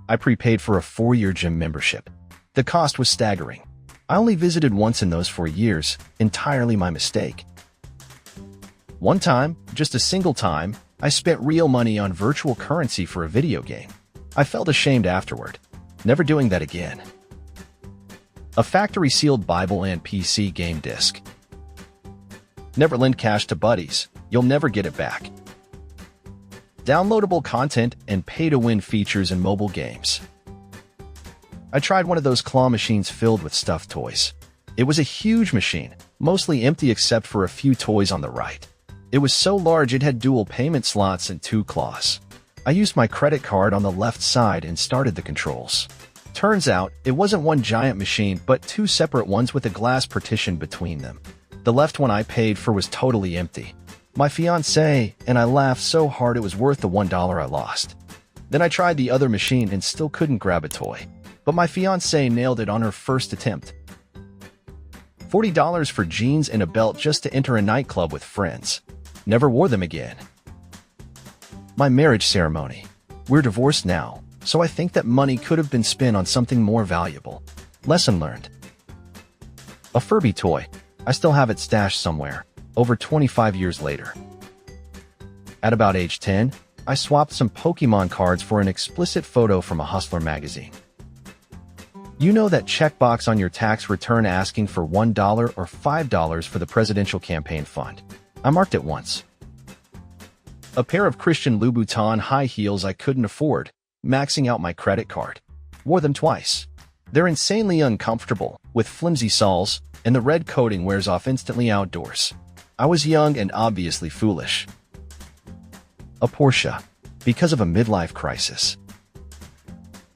I prepaid for a 4-year gym membership. The cost was staggering. I only visited once in those 4 years, entirely my mistake. One time, just a single time, I spent real money on virtual currency for a video game. I felt ashamed afterward. Never doing that again. A factory-sealed Bible and PC game disc. Never lend cash to buddies. You'll never get it back. Downloadable content and pay-to-win features in mobile games. I tried one of those claw machines filled with stuffed toys. It was a huge machine, mostly empty except for a few toys on the right. It was so large it had dual payment slots and 2 claws. I used my credit card on the left side and started the controls. Turns out, it wasn't one giant machine, but 2 separate ones with a glass partition between them. The left one I paid for was totally empty. My fiancée and I laughed so hard it was worth the $1 I lost. Then I tried the other machine and still couldn't grab a toy. But my fiancée nailed it on her first attempt. $40 for jeans and a belt just to enter a nightclub with friends. Never wore them again. My marriage ceremony. We're divorced now, so I think that money could have been spent on something more valuable. Lesson learned. A Furby toy. I still have it stashed somewhere, over 25 years later. At about age 10, I swapped some Pokemon cards for an explicit photo from a Hustler magazine. You know that checkbox on your tax return asking for $1 or $5 for the presidential campaign fund? I marked it once. A pair of Christian Louboutin high heels I couldn't afford, maxing out my credit card. Wore them twice. They're insanely uncomfortable, with flimsy soles, and the red coating wears off instantly outdoors. I was young and obviously foolish. A Porsche. Because of a midlife crisis.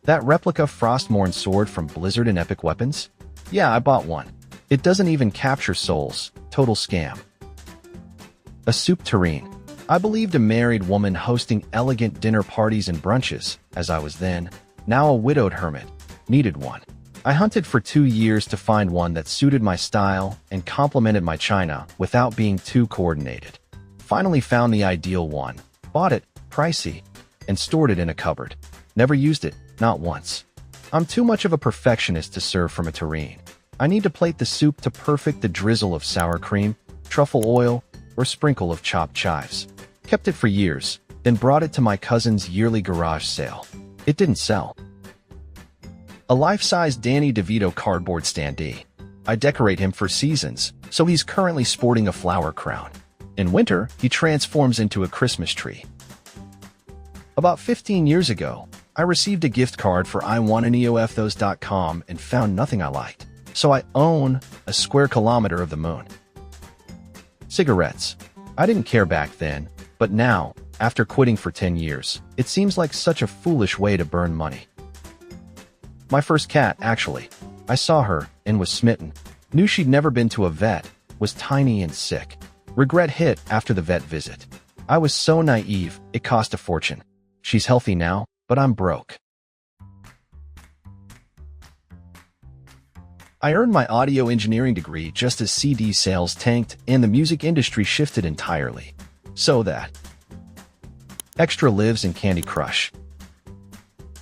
That replica Frostmourne sword from Blizzard and Epic Weapons? Yeah, I bought one. It doesn't even capture souls. Total scam. A soup tureen. I believed a married woman hosting elegant dinner parties and brunches, as I was then, now a widowed hermit, needed one. I hunted for 2 years to find one that suited my style and complemented my china without being too coordinated. Finally found the ideal one, bought it, pricey, and stored it in a cupboard. Never used it, not once. I'm too much of a perfectionist to serve from a tureen. I need to plate the soup to perfect the drizzle of sour cream, truffle oil, or sprinkle of chopped chives. Kept it for years, then brought it to my cousin's yearly garage sale. It didn't sell. A life-size Danny DeVito cardboard standee. I decorate him for seasons, so he's currently sporting a flower crown. In winter, he transforms into a Christmas tree. About 15 years ago, I received a gift card for iwantaneoFthose.com and found nothing I liked, so I own a square kilometer of the moon. Cigarettes. I didn't care back then, but now, after quitting for 10 years, it seems like such a foolish way to burn money. My first cat, actually. I saw her and was smitten. Knew she'd never been to a vet, was tiny and sick. Regret hit after the vet visit. I was so naive, it cost a fortune. She's healthy now, but I'm broke. I earned my audio engineering degree just as CD sales tanked and the music industry shifted entirely. So that. Extra lives in Candy Crush.